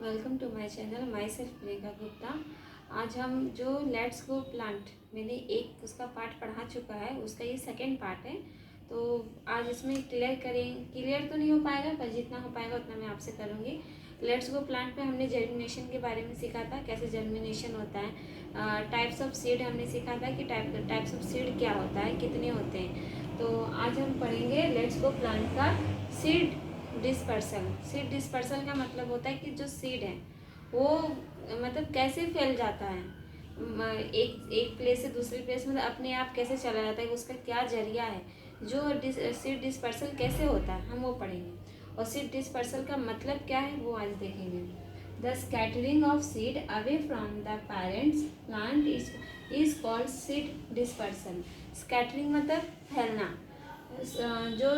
Welcome to my channel myself Priyanka Gupta. आज हम जो लेट्स गो प्लांट, मैंने एक उसका पार्ट पढ़ा चुका है, उसका ये सेकंड पार्ट है। तो आज इसमें क्लियर तो नहीं हो पाएगा, पर जितना हो पाएगा उतना मैं आपसे करूँगी। लेट्स गो प्लांट में हमने जर्मिनेशन के बारे में सीखा था, कैसे जर्मिनेशन होता है। टाइप्स ऑफ सीड हमने सीखा था कि टाइप्स ऑफ सीड क्या होता है, कितने होते हैं। तो आज हम पढ़ेंगे लेट्स गो प्लांट का सीड डिस्पर्सल। सीड डिस्पर्सल का मतलब होता है कि जो सीड है वो मतलब कैसे फैल जाता है, एक प्लेस से दूसरी प्लेस में अपने आप कैसे चला जाता है, उसका क्या जरिया है, जो सीड डिस्पर्सल कैसे होता है हम वो पढ़ेंगे। और सीड डिस्पर्सल का मतलब क्या है वो आज देखेंगे। The scattering of seed away from the parents plant is called seed dispersal. Scattering मतलब फैलना। जो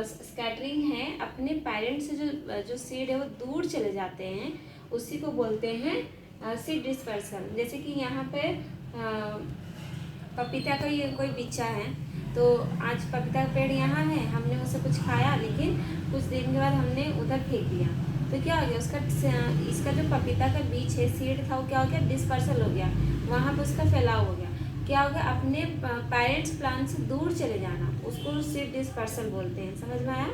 स्कैटरिंग है, अपने पेरेंट्स से जो सीड है वो दूर चले जाते हैं, उसी को बोलते हैं सीड डिस्पर्सल। जैसे कि यहाँ पे पपीता का ये कोई बिच्चा है, तो आज पपीता का पेड़ यहाँ है, हमने उससे कुछ खाया, लेकिन कुछ दिन के बाद हमने उधर फेंक दिया, तो क्या हो गया, इसका जो पपीता का बीज है, सीड था, वो क्या हो गया, डिस्पर्सल हो गया, वहाँ पे उसका फैलाव हो गया। क्या हो गया, अपने पेरेंट्स प्लांट से दूर चले जाना, उसको सीड डिस्पर्सल बोलते हैं। समझ में आया।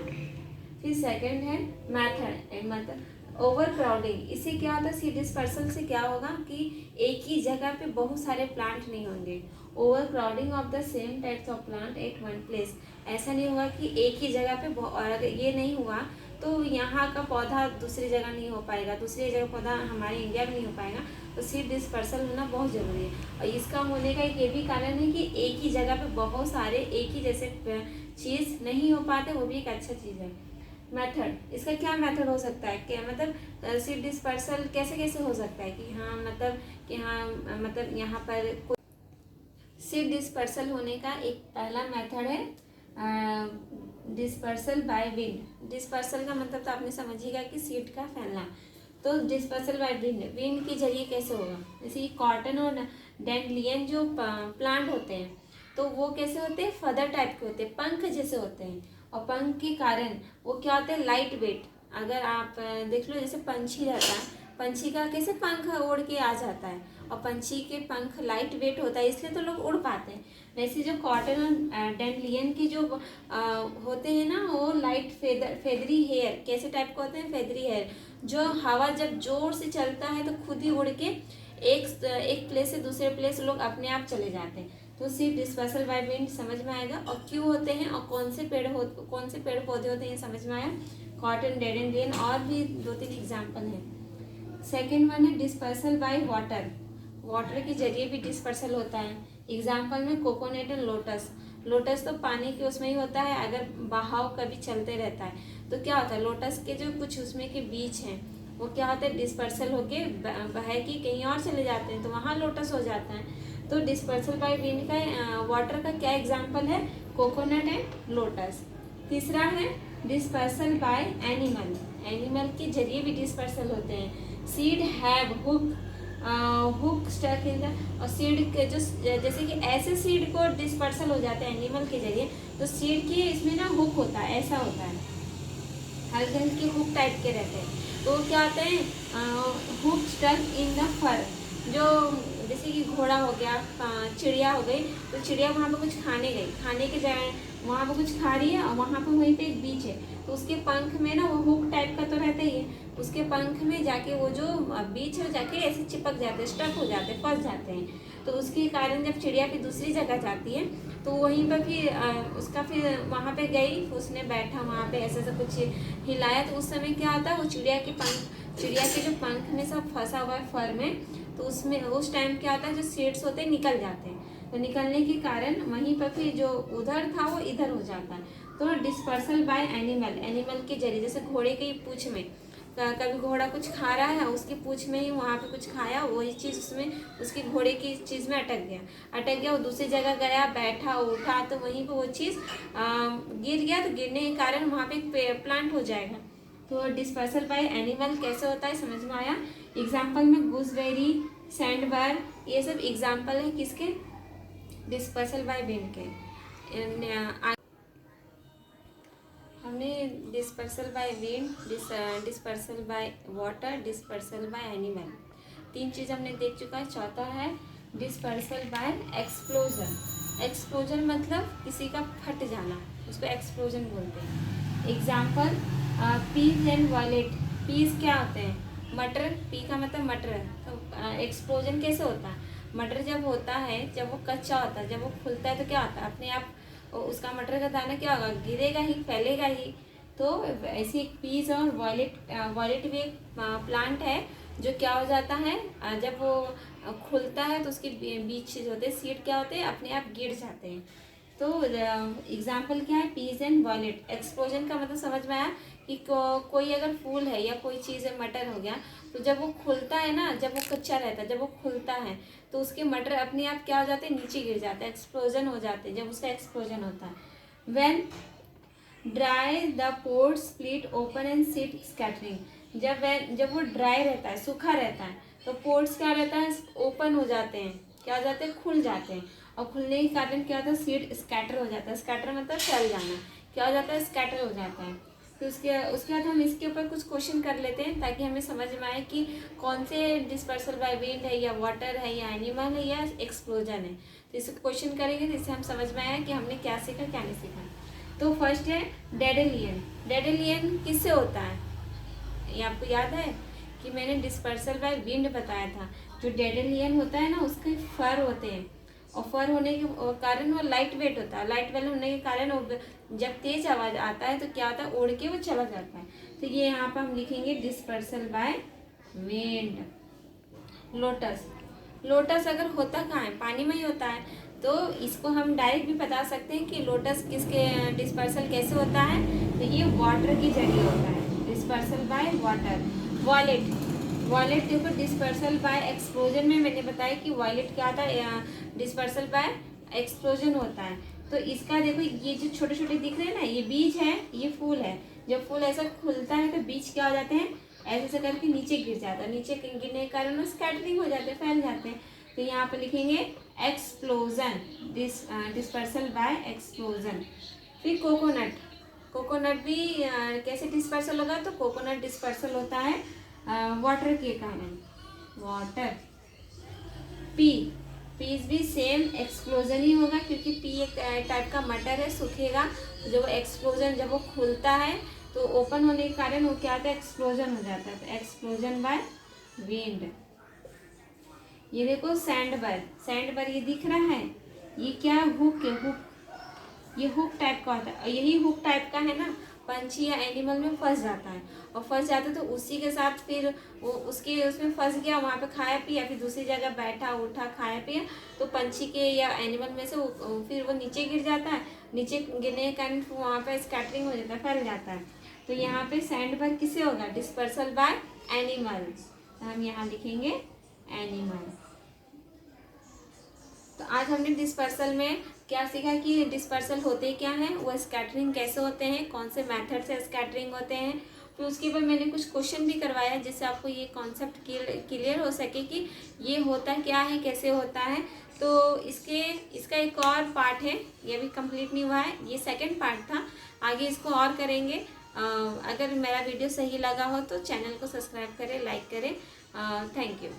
फिर सेकंड है मेथड ओवर क्राउडिंग। इससे क्या होता है, सीड डिस्पर्सल से क्या होगा कि एक ही जगह पे बहुत सारे प्लांट नहीं होंगे। Over crowding of the same types of plant at one place. ऐसा नहीं होगा कि एक ही जगह पे, और अगर ये नहीं हुआ तो यहाँ का पौधा दूसरी जगह नहीं हो पाएगा, दूसरी जगह पौधा हमारे इंडिया में नहीं हो पाएगा। तो सीड डिस्पर्सल होना बहुत ज़रूरी है। और इसका होने का एक ये भी कारण है कि एक ही जगह पे बहुत सारे एक ही जैसे चीज़ नहीं हो पाते, वो भी एक अच्छा चीज़ है। मेथड, इसका क्या मेथड हो सकता है, क्या मतलब सीड डिस्पर्सल कैसे कैसे हो सकता है कि मतलब यहाँ पर सीड डिस्पर्सल होने का एक पहला मेथड है डिस्पर्सल बाय विंड। डिस्पर्सल का मतलब तो आपने समझिएगा कि सीड का फैलना। तो डिस्पर्सल बाय विंड, विंड के जरिए कैसे होगा, जैसे कॉटन और डैंडलियन जो प्लांट होते हैं, तो वो कैसे होते हैं, फदर टाइप के होते हैं, पंख जैसे होते हैं। और पंख के कारण वो क्या होते हैं, लाइट वेट। अगर आप देख लो, जैसे पंछी रहता है, पंछी का कैसे पंख उड़ के आ जाता है, और पंछी के पंख लाइट वेट होता है, इसलिए तो लोग उड़ पाते हैं। वैसे जो कॉटन और डैंडलियन के जो होते हैं ना, वो लाइट फेदरी हेयर, कैसे टाइप के होते हैं, फेदरी हेयर, जो हवा जब जोर से चलता है तो खुद ही उड़ के एक प्लेस से दूसरे प्लेस लोग अपने आप चले जाते हैं। तो सीड डिस्पर्सल बाय विंड समझ में आएगा। और क्यों होते हैं और कौन से पेड़ पौधे होते हैं, ये समझ में आया। कॉटन, डैंडेलियन, और भी 2-3 एग्जाम्पल हैं। सेकेंड वन है डिस्पर्सल बाय वाटर। वाटर के जरिए भी डिस्पर्सल होता है। एग्जाम्पल में कोकोनट एंड लोटस। लोटस तो पानी के उसमें ही होता है, अगर बहाव कभी चलते रहता है तो क्या होता है, लोटस के जो कुछ उसमें के बीज हैं वो क्या होता है, डिस्पर्सल होके बह के कहीं और चले जाते हैं, तो वहाँ लोटस हो जाता है। तो डिस्पर्सल बाय विंड का वाटर का क्या एग्जाम्पल है, कोकोनट एंड लोटस। तीसरा है डिस्पर्सल बाय एनिमल। एनिमल के जरिए भी डिस्पर्सल होते हैं। Seed have hook stuck in the, और सीड के जो जैसे कि ऐसे सीड को डिस्पर्सल हो जाते हैं एनिमल के जरिए, तो सीड के इसमें ना हुक होता है, ऐसा होता है, हल्के हल्के हुक टाइप के रहते हैं। तो क्या होते हैं, हुक स्टक इन द फर। जो जैसे कि घोड़ा हो गया, चिड़िया हो गई, तो चिड़िया वहाँ पे कुछ खाने के जाए, वहाँ पे कुछ खा रही है, और वहाँ पे वहीं पे एक बीच है, तो उसके पंख में ना वो हुक टाइप का तो रहता ही है, उसके पंख में जाके वो जो बीच है जाके ऐसे चिपक जाते हैं, स्टक हो जाते हैं, फंस जाते हैं। तो उसके कारण जब चिड़िया फिर दूसरी जगह जाती है, तो वहीं पर फिर उसका फिर वहाँ पे गई, उसने बैठा वहाँ पे ऐसे ऐसा कुछ हिलाया, तो उस समय क्या होता है, वो चिड़िया के जो पंख में सब फंसा हुआ है फर में, तो उसमें उस टाइम क्या होता है, जो सीड्स होते हैं निकल जाते हैं, तो निकलने के कारण वहीं पर फिर जो उधर था वो इधर हो जाता है। तो डिस्पर्सल बाय एनिमल के जरिए, जैसे घोड़े की पूँछ में, कभी घोड़ा कुछ खा रहा है, उसकी पूँछ में ही वहाँ पे कुछ खाया, वही चीज़ उसमें उसकी घोड़े की चीज़ में अटक गया, वो दूसरी जगह गया, बैठा उठा, तो वहीं पे वो चीज़ गिर गया, तो गिरने के कारण वहाँ पे एक प्लांट हो जाएगा। तो डिस्पर्सल बाय एनिमल कैसे होता है समझ में आया। एग्जाम्पल में गूसबेरी, सैंडबर, ये सब एग्जाम्पल है किसके, डिस्पर्सल बाय विंड के। हम हमने dispersal by wind, dispersal by water, dispersal by animal, 3 चीज़ हमने देख चुका है। चौथा है डिस्पर्सल बाय एक्सप्लोजन। एक्सप्लोजन मतलब किसी का फट जाना, उसको एक्सप्लोजन बोलते हैं। Example peas and wallet. Peas क्या होते हैं? मटर। पी का मतलब मटर। तो एक्सप्लोजन कैसे होता है? मटर जब होता है, जब वो कच्चा होता है, जब वो फूलता है तो क्या होता है, अपने आप उसका मटर का दाना क्या होगा, गिरेगा ही, फैलेगा ही। तो ऐसे एक पीज और वॉलेट भी एक प्लांट है जो क्या हो जाता है, जब वो खुलता है तो उसके बीच जो होते हैं सीड क्या होते हैं, अपने आप गिर जाते हैं। तो एग्जाम्पल क्या है, पीज एंड वॉलेट। एक्सप्लोजन का मतलब समझ में आया कि कोई अगर फूल है या कोई चीज़ है, मटर हो गया, तो जब वो खुलता है ना, जब वो कच्चा रहता है, जब वो खुलता है तो उसके मटर अपने आप क्या हो जाते हैं, नीचे गिर जाते हैं, एक्सप्लोजन हो जाते हैं, जब उसका एक्सप्लोजन होता है। When dry the pores split open and seed scattering. जब वो ड्राई रहता है, सूखा रहता है, तो पोर्स क्या रहता है, ओपन हो जाते हैं, क्या हो जाते हैं, खुल जाते हैं। और खुलने के कारण क्या होता है, सीड स्कैटर हो जाता है। स्कैटर मतलब फैल जाना, क्या हो जाता है, स्कैटर हो जाता है। तो उसके बाद हम इसके ऊपर कुछ क्वेश्चन कर लेते हैं ताकि हमें समझ में आए कि कौन से डिस्पर्सल बाय विंड है, या वाटर है, या एनिमल है, या एक्सप्लोजन है। तो इसको क्वेश्चन करेंगे जिससे हम समझ में आए कि हमने क्या सीखा, क्या नहीं सीखा। तो फर्स्ट है डेडेलियन। डेडेलियन किससे होता है? ये आपको याद है कि मैंने डिस्पर्सल बाय विंड बताया था। जो डेडेलियन होता है ना, उसके फर होते हैं, और फर होने के कारण वो लाइट वेट होता है। लाइट वेट होने के कारण जब तेज आवाज आता है तो क्या होता है, उड़ के वो चला जाता है। तो ये यहाँ पर हम लिखेंगे dispersal by wind. Lotus. Lotus अगर होता कहाँ है, पानी में ही होता है, तो इसको हम डायरेक्ट भी बता सकते हैं कि लोटस किसके डिस्पर्सल कैसे होता है, तो ये वाटर के जरिए होता है, dispersal by water. Wallet. Wallet देखो, डिस्पर्सल बाय एक्सप्लोजन में मैंने बताया कि वॉलेट क्या होता है, डिस्पर्सल बाय एक्सप्लोजन होता है। तो इसका देखो, ये जो छोटे छोटे दिख रहे हैं ना, ये बीज है, ये फूल है। जब फूल ऐसा खुलता है तो बीज क्या हो जाते हैं, ऐसे ऐसे करके नीचे गिर जाता है, नीचे गिरने के कारण वो स्कैटरिंग हो जाते हैं, फैल जाते हैं। तो यहाँ पर लिखेंगे एक्सप्लोजन, डिस्पर्सल बाय एक्सप्लोजन। फिर कोकोनट। कोकोनट भी कैसे डिस्पर्सल होगा, तो कोकोनट डिस्पर्सल होता है वाटर के कारण, वाटर। पी। पीस भी सेम एक्सप्लोजन ही होगा, क्योंकि पी एक टाइप का मटर है, सूखेगा तो जब एक्सप्लोजन, जब वो खुलता है तो ओपन होने के कारण वो क्या होता है, एक्सप्लोजन हो जाता है। तो एक्सप्लोजन बाय विंड। ये देखो सैंडबर। सैंडबर ये दिख रहा है, ये क्या, हुक है, हुक। ये हुक टाइप का होता है, यही हुक टाइप का है ना, पंछी या एनिमल में फंस जाता है, और फंस जाता है तो उसी के साथ फिर वो उसमें फंस गया, वहाँ पे खाया पिया, फिर दूसरी जगह बैठा उठा खाया पिया, तो पंछी के या एनिमल में से फिर वो नीचे गिर जाता है। नीचे गिरने के कारण वहाँ पे स्कैटरिंग हो जाता है, फैल जाता है। तो यहाँ पे सैंडबर किससे होगा, डिस्पर्सल बाय एनिमल। हम यहाँ लिखेंगे एनिमल। तो आज हमने डिस्पर्सल में क्या सीखा कि डिस्पर्सल होते क्या हैं, वो स्कैटरिंग कैसे होते हैं, कौन से मेथड से स्कैटरिंग होते हैं। फिर उसके बाद मैंने कुछ क्वेश्चन भी करवाया जिससे आपको ये कॉन्सेप्ट क्लियर हो सके कि ये होता क्या है, कैसे होता है। तो इसका एक और पार्ट है, ये अभी कंप्लीट नहीं हुआ है, ये सेकंड पार्ट था, आगे इसको और करेंगे। अगर मेरा वीडियो सही लगा हो तो चैनल को सब्सक्राइब करें, लाइक करें। Thank you.